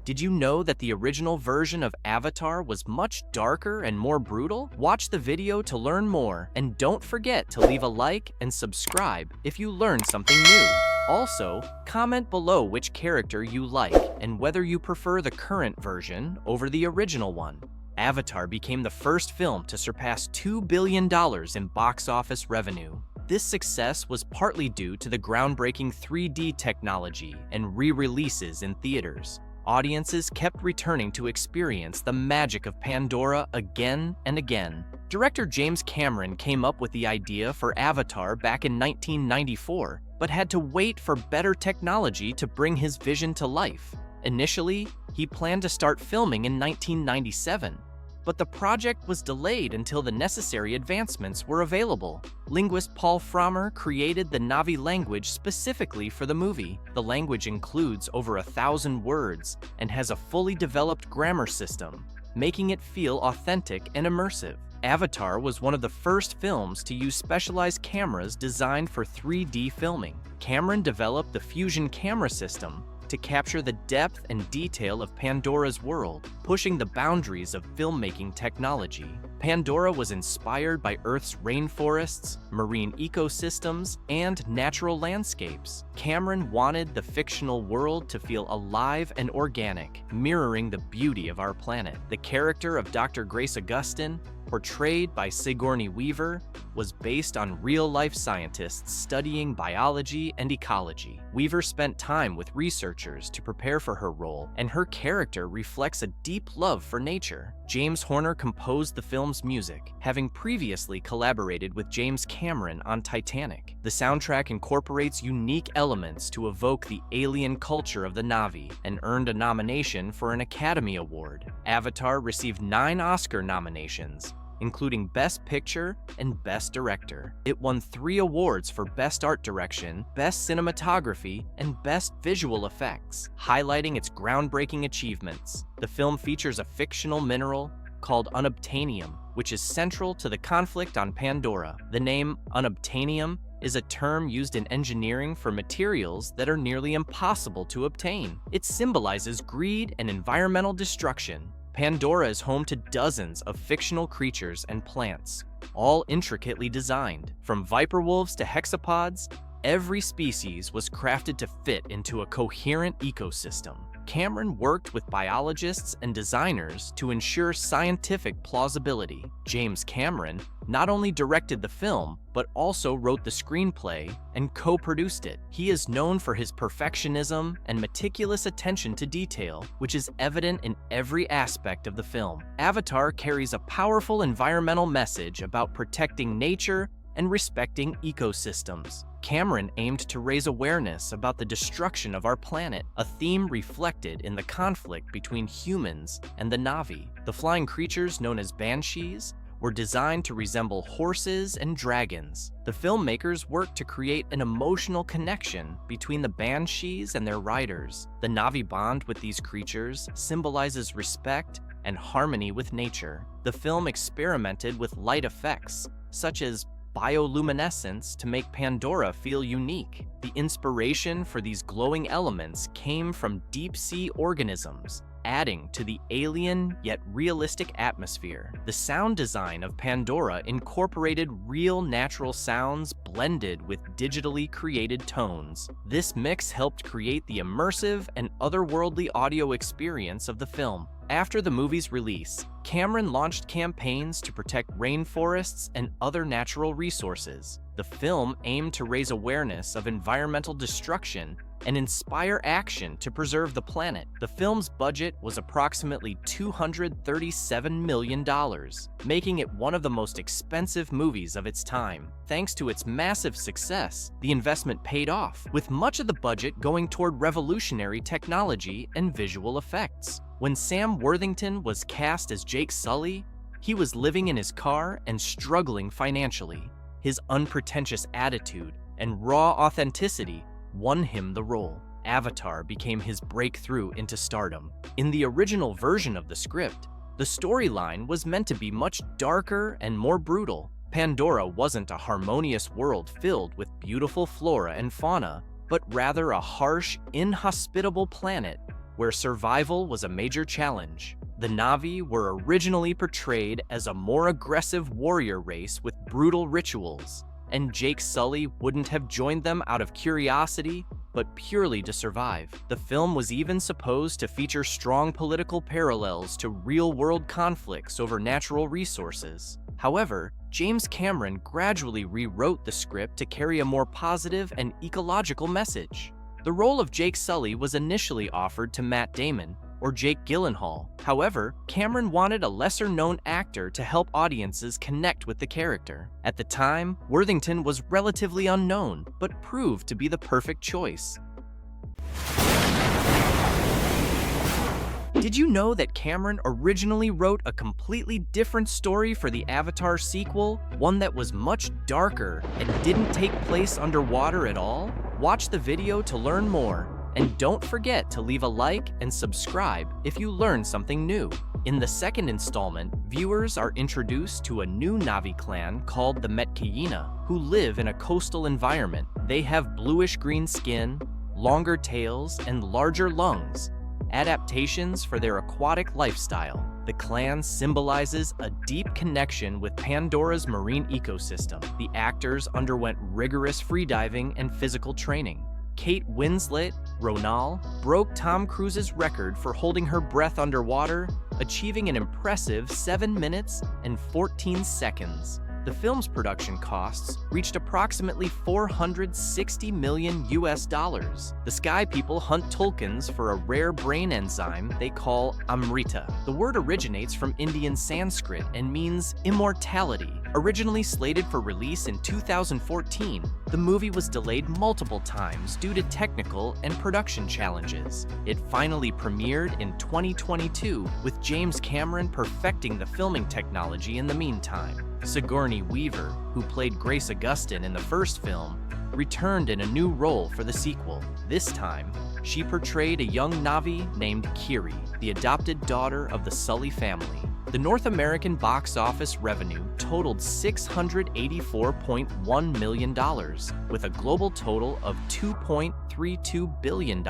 Did you know that the original version of Avatar was much darker and more brutal? Watch the video to learn more, and don't forget to leave a like and subscribe if you learned something new. Also, comment below which character you like and whether you prefer the current version over the original one. Avatar became the first film to surpass $2 billion in box office revenue. This success was partly due to the groundbreaking 3D technology and re-releases in theaters. Audiences kept returning to experience the magic of Pandora again and again. Director James Cameron came up with the idea for Avatar back in 1994, but had to wait for better technology to bring his vision to life. Initially, he planned to start filming in 1997, but the project was delayed until the necessary advancements were available. Linguist Paul Frommer created the Na'vi language specifically for the movie. The language includes over 1,000 words and has a fully developed grammar system, making it feel authentic and immersive. Avatar was one of the first films to use specialized cameras designed for 3D filming. Cameron developed the Fusion camera system to capture the depth and detail of Pandora's world, pushing the boundaries of filmmaking technology. Pandora was inspired by Earth's rainforests, marine ecosystems, and natural landscapes. Cameron wanted the fictional world to feel alive and organic, mirroring the beauty of our planet. The character of Dr. Grace Augustine, portrayed by Sigourney Weaver, was based on real-life scientists studying biology and ecology. Weaver spent time with researchers to prepare for her role, and her character reflects a deep love for nature. James Horner composed the film's music, having previously collaborated with James Cameron on Titanic. The soundtrack incorporates unique elements to evoke the alien culture of the Na'vi and earned a nomination for an Academy Award. Avatar received 9 Oscar nominations, including Best Picture and Best Director. It won 3 awards for Best Art Direction, Best Cinematography, and Best Visual Effects, highlighting its groundbreaking achievements. The film features a fictional mineral called unobtainium, which is central to the conflict on Pandora. The name unobtainium is a term used in engineering for materials that are nearly impossible to obtain. It symbolizes greed and environmental destruction. Pandora is home to dozens of fictional creatures and plants, all intricately designed. From viper wolves to hexapods, every species was crafted to fit into a coherent ecosystem. Cameron worked with biologists and designers to ensure scientific plausibility. James Cameron not only directed the film, but also wrote the screenplay and co-produced it. He is known for his perfectionism and meticulous attention to detail, which is evident in every aspect of the film. Avatar carries a powerful environmental message about protecting nature and respecting ecosystems. Cameron aimed to raise awareness about the destruction of our planet, a theme reflected in the conflict between humans and the Na'vi. The flying creatures known as banshees were designed to resemble horses and dragons. The filmmakers worked to create an emotional connection between the banshees and their riders. The Na'vi bond with these creatures symbolizes respect and harmony with nature. The film experimented with light effects, such as bioluminescence, to make Pandora feel unique. The inspiration for these glowing elements came from deep-sea organisms, adding to the alien yet realistic atmosphere. The sound design of Pandora incorporated real natural sounds blended with digitally created tones. This mix helped create the immersive and otherworldly audio experience of the film. After the movie's release, Cameron launched campaigns to protect rainforests and other natural resources. The film aimed to raise awareness of environmental destruction and inspire action to preserve the planet. The film's budget was approximately $237 million, making it one of the most expensive movies of its time. Thanks to its massive success, the investment paid off, with much of the budget going toward revolutionary technology and visual effects. When Sam Worthington was cast as Jake Sully, he was living in his car and struggling financially. His unpretentious attitude and raw authenticity won him the role. Avatar became his breakthrough into stardom. In the original version of the script, the storyline was meant to be much darker and more brutal. Pandora wasn't a harmonious world filled with beautiful flora and fauna, but rather a harsh, inhospitable planet where survival was a major challenge. The Na'vi were originally portrayed as a more aggressive warrior race with brutal rituals, and Jake Sully wouldn't have joined them out of curiosity, but purely to survive. The film was even supposed to feature strong political parallels to real-world conflicts over natural resources. However, James Cameron gradually rewrote the script to carry a more positive and ecological message. The role of Jake Sully was initially offered to Matt Damon, or Jake Gyllenhaal. However, Cameron wanted a lesser-known actor to help audiences connect with the character. At the time, Worthington was relatively unknown, but proved to be the perfect choice. Did you know that Cameron originally wrote a completely different story for the Avatar sequel? One that was much darker and didn't take place underwater at all? Watch the video to learn more. And don't forget to leave a like and subscribe if you learned something new. In the second installment, viewers are introduced to a new Na'vi clan called the Metkayina, who live in a coastal environment. They have bluish-green skin, longer tails, and larger lungs, adaptations for their aquatic lifestyle. The clan symbolizes a deep connection with Pandora's marine ecosystem. The actors underwent rigorous freediving and physical training. Kate Winslet, Ronal, broke Tom Cruise's record for holding her breath underwater, achieving an impressive 7 minutes and 14 seconds. The film's production costs reached approximately $460 million. The Sky People hunt tulkuns for a rare brain enzyme they call Amrita. The word originates from Indian Sanskrit and means immortality. Originally slated for release in 2014, the movie was delayed multiple times due to technical and production challenges. It finally premiered in 2022, with James Cameron perfecting the filming technology in the meantime. Sigourney Weaver, who played Grace Augustine in the first film, returned in a new role for the sequel. This time, she portrayed a young Na'vi named Kiri, the adopted daughter of the Sully family. The North American box office revenue totaled $684.1 million, with a global total of $2.32 billion.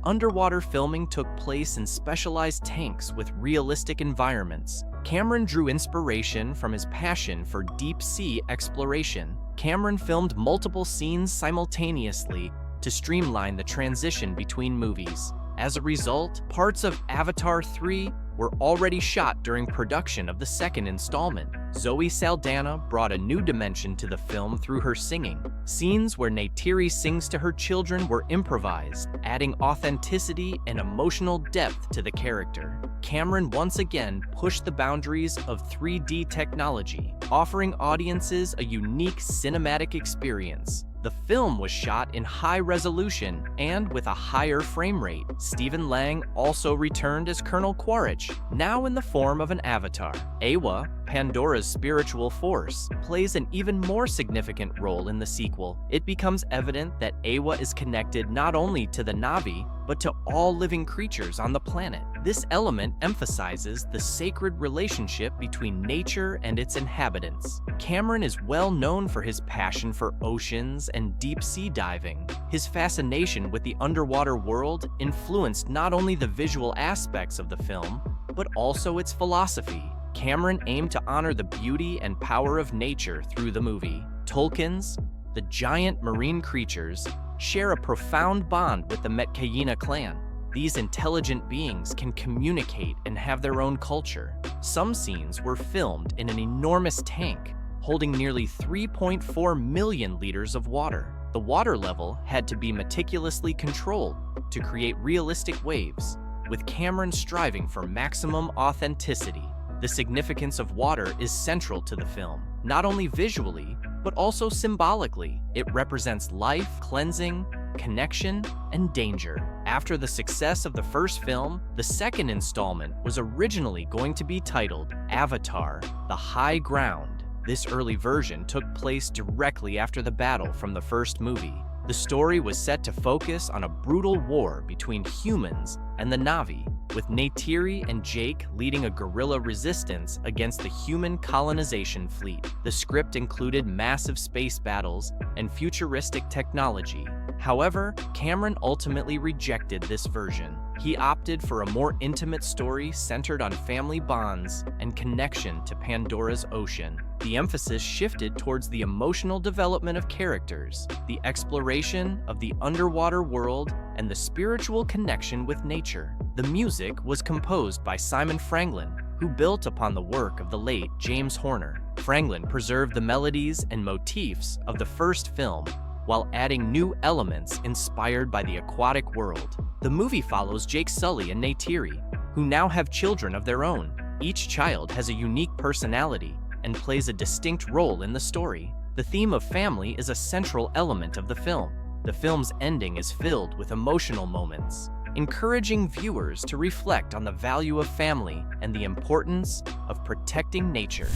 Underwater filming took place in specialized tanks with realistic environments. Cameron drew inspiration from his passion for deep-sea exploration. Cameron filmed multiple scenes simultaneously to streamline the transition between movies. As a result, parts of Avatar 3 were already shot during production of the second installment. Zoe Saldana brought a new dimension to the film through her singing. Scenes where Neytiri sings to her children were improvised, adding authenticity and emotional depth to the character. Cameron once again pushed the boundaries of 3D technology, offering audiences a unique cinematic experience. The film was shot in high resolution and with a higher frame rate. Stephen Lang also returned as Colonel Quaritch, now in the form of an avatar. Eywa, Pandora's spiritual force, plays an even more significant role in the sequel. It becomes evident that Eywa is connected not only to the Na'vi, but to all living creatures on the planet. This element emphasizes the sacred relationship between nature and its inhabitants. Cameron is well known for his passion for oceans and deep-sea diving. His fascination with the underwater world influenced not only the visual aspects of the film, but also its philosophy. Cameron aimed to honor the beauty and power of nature through the movie. Tulkuns, the giant marine creatures, share a profound bond with the Metkayina clan. These intelligent beings can communicate and have their own culture. Some scenes were filmed in an enormous tank, holding nearly 3.4 million liters of water. The water level had to be meticulously controlled to create realistic waves, with Cameron striving for maximum authenticity. The significance of water is central to the film, not only visually, but also symbolically. It represents life, cleansing, connection, and danger. After the success of the first film, the second installment was originally going to be titled Avatar: The High Ground. This early version took place directly after the battle from the first movie. The story was set to focus on a brutal war between humans and the Na'vi, with Neytiri and Jake leading a guerrilla resistance against the human colonization fleet. The script included massive space battles and futuristic technology. However, Cameron ultimately rejected this version. He opted for a more intimate story centered on family bonds and connection to Pandora's ocean. The emphasis shifted towards the emotional development of characters, the exploration of the underwater world, and the spiritual connection with nature. The music was composed by Simon Franklin, who built upon the work of the late James Horner. Franklin preserved the melodies and motifs of the first film, while adding new elements inspired by the aquatic world. The movie follows Jake Sully and Neytiri, who now have children of their own. Each child has a unique personality and plays a distinct role in the story. The theme of family is a central element of the film. The film's ending is filled with emotional moments, encouraging viewers to reflect on the value of family and the importance of protecting nature.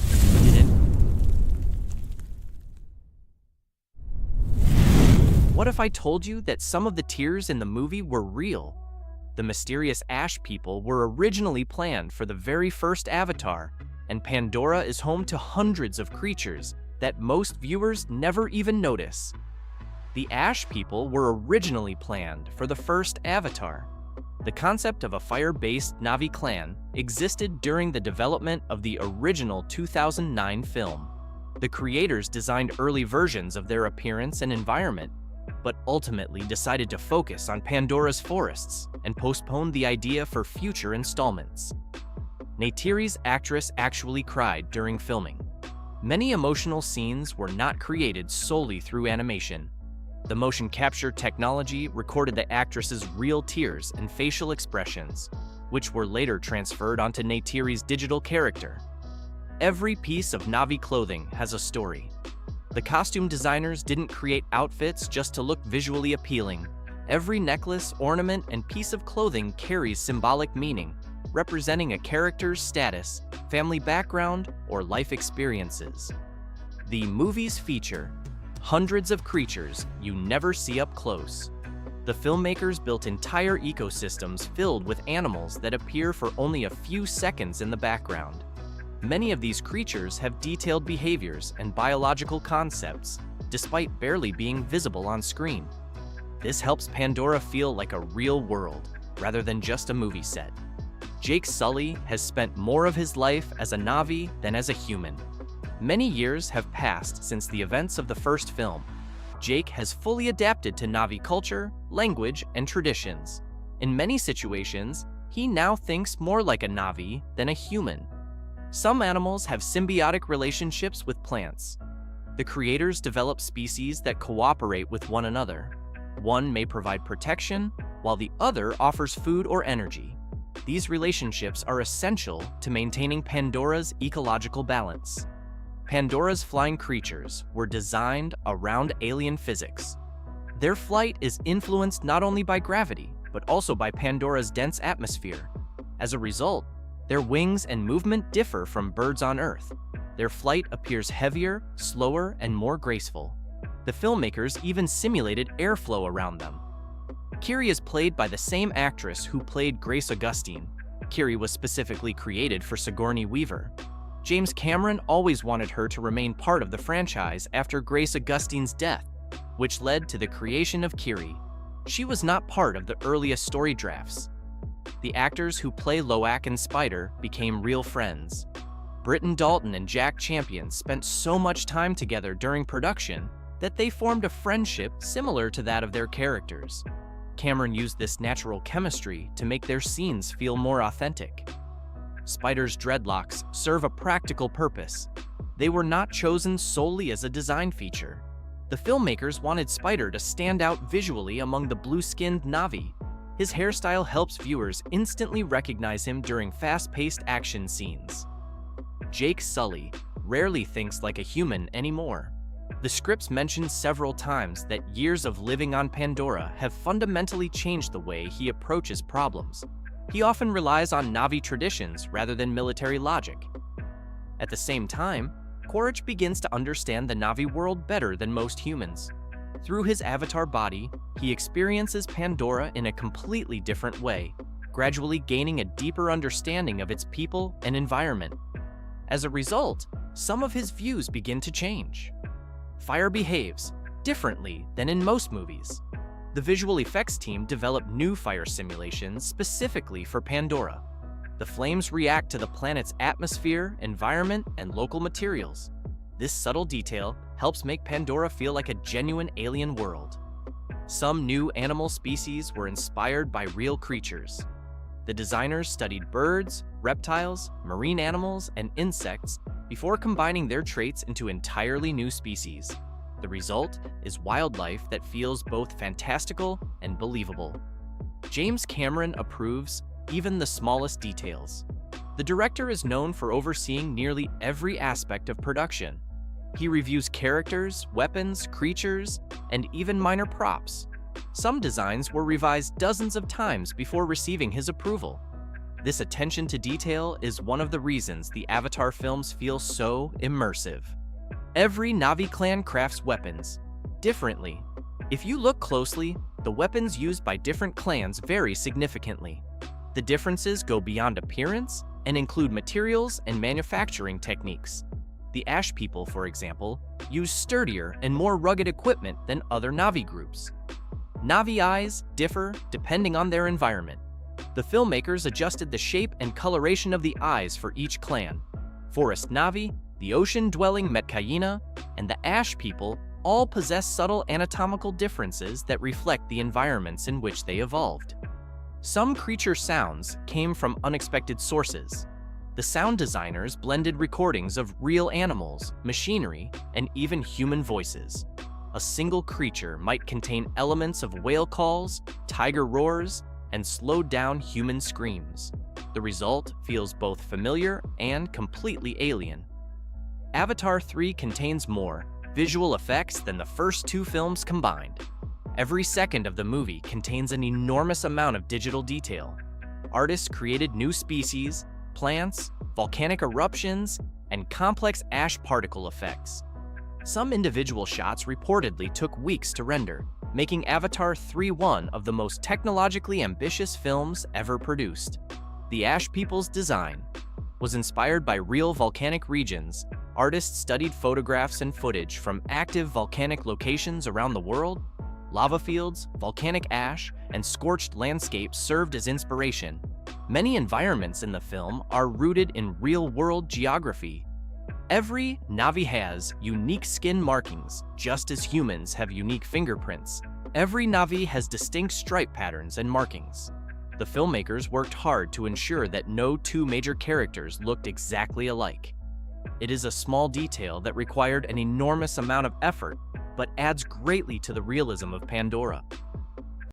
What if I told you that some of the tears in the movie were real? The mysterious ash people were originally planned for the very first Avatar, and Pandora is home to hundreds of creatures that most viewers never even notice. The ash people were originally planned for the first Avatar. The concept of a fire-based Na'vi clan existed during the development of the original 2009 film. The creators designed early versions of their appearance and environment, but ultimately decided to focus on Pandora's forests and postponed the idea for future installments. Neytiri's actress actually cried during filming. Many emotional scenes were not created solely through animation. The motion capture technology recorded the actress's real tears and facial expressions, which were later transferred onto Neytiri's digital character. Every piece of Na'vi clothing has a story. The costume designers didn't create outfits just to look visually appealing. Every necklace, ornament, and piece of clothing carries symbolic meaning, representing a character's status, family background, or life experiences. The movies feature hundreds of creatures you never see up close. The filmmakers built entire ecosystems filled with animals that appear for only a few seconds in the background. Many of these creatures have detailed behaviors and biological concepts, despite barely being visible on screen. This helps Pandora feel like a real world, rather than just a movie set. Jake Sully has spent more of his life as a Na'vi than as a human. Many years have passed since the events of the first film. Jake has fully adapted to Na'vi culture, language, and traditions. In many situations, he now thinks more like a Na'vi than a human. Some animals have symbiotic relationships with plants. The creators develop species that cooperate with one another. One may provide protection, while the other offers food or energy. These relationships are essential to maintaining Pandora's ecological balance. Pandora's flying creatures were designed around alien physics. Their flight is influenced not only by gravity, but also by Pandora's dense atmosphere. As a result, their wings and movement differ from birds on Earth. Their flight appears heavier, slower, and more graceful. The filmmakers even simulated airflow around them. Kiri is played by the same actress who played Grace Augustine. Kiri was specifically created for Sigourney Weaver. James Cameron always wanted her to remain part of the franchise after Grace Augustine's death, which led to the creation of Kiri. She was not part of the earliest story drafts. The actors who play Loak and Spider became real friends. Britton Dalton and Jack Champion spent so much time together during production that they formed a friendship similar to that of their characters. Cameron used this natural chemistry to make their scenes feel more authentic. Spider's dreadlocks serve a practical purpose. They were not chosen solely as a design feature. The filmmakers wanted Spider to stand out visually among the blue-skinned Na'vi. His hairstyle helps viewers instantly recognize him during fast-paced action scenes. Jake Sully rarely thinks like a human anymore. The scripts mention several times that years of living on Pandora have fundamentally changed the way he approaches problems. He often relies on Na'vi traditions rather than military logic. At the same time, Quaritch begins to understand the Na'vi world better than most humans. Through his avatar body, he experiences Pandora in a completely different way, gradually gaining a deeper understanding of its people and environment. As a result, some of his views begin to change. Fire behaves differently than in most movies. The visual effects team developed new fire simulations specifically for Pandora. The flames react to the planet's atmosphere, environment, and local materials. This subtle detail helps make Pandora feel like a genuine alien world. Some new animal species were inspired by real creatures. The designers studied birds, reptiles, marine animals, and insects before combining their traits into entirely new species. The result is wildlife that feels both fantastical and believable. James Cameron approves even the smallest details. The director is known for overseeing nearly every aspect of production. He reviews characters, weapons, creatures, and even minor props. Some designs were revised dozens of times before receiving his approval. This attention to detail is one of the reasons the Avatar films feel so immersive. Every Na'vi clan crafts weapons differently. If you look closely, the weapons used by different clans vary significantly. The differences go beyond appearance and include materials and manufacturing techniques. The Ash people, for example, use sturdier and more rugged equipment than other Na'vi groups. Na'vi eyes differ depending on their environment. The filmmakers adjusted the shape and coloration of the eyes for each clan. Forest Na'vi, the ocean-dwelling Metkayina, and the Ash people all possess subtle anatomical differences that reflect the environments in which they evolved. Some creature sounds came from unexpected sources. The sound designers blended recordings of real animals, machinery, and even human voices. A single creature might contain elements of whale calls, tiger roars, and slowed-down human screams. The result feels both familiar and completely alien. Avatar 3 contains more visual effects than the first two films combined. Every second of the movie contains an enormous amount of digital detail. Artists created new species, plants, volcanic eruptions, and complex ash particle effects. Some individual shots reportedly took weeks to render, making Avatar 3 one of the most technologically ambitious films ever produced. The Ash people's design was inspired by real volcanic regions. Artists studied photographs and footage from active volcanic locations around the world. Lava fields, volcanic ash, and scorched landscapes served as inspiration. Many environments in the film are rooted in real-world geography. Every Na'vi has unique skin markings, just as humans have unique fingerprints. Every Na'vi has distinct stripe patterns and markings. The filmmakers worked hard to ensure that no two major characters looked exactly alike. It is a small detail that required an enormous amount of effort, but adds greatly to the realism of Pandora.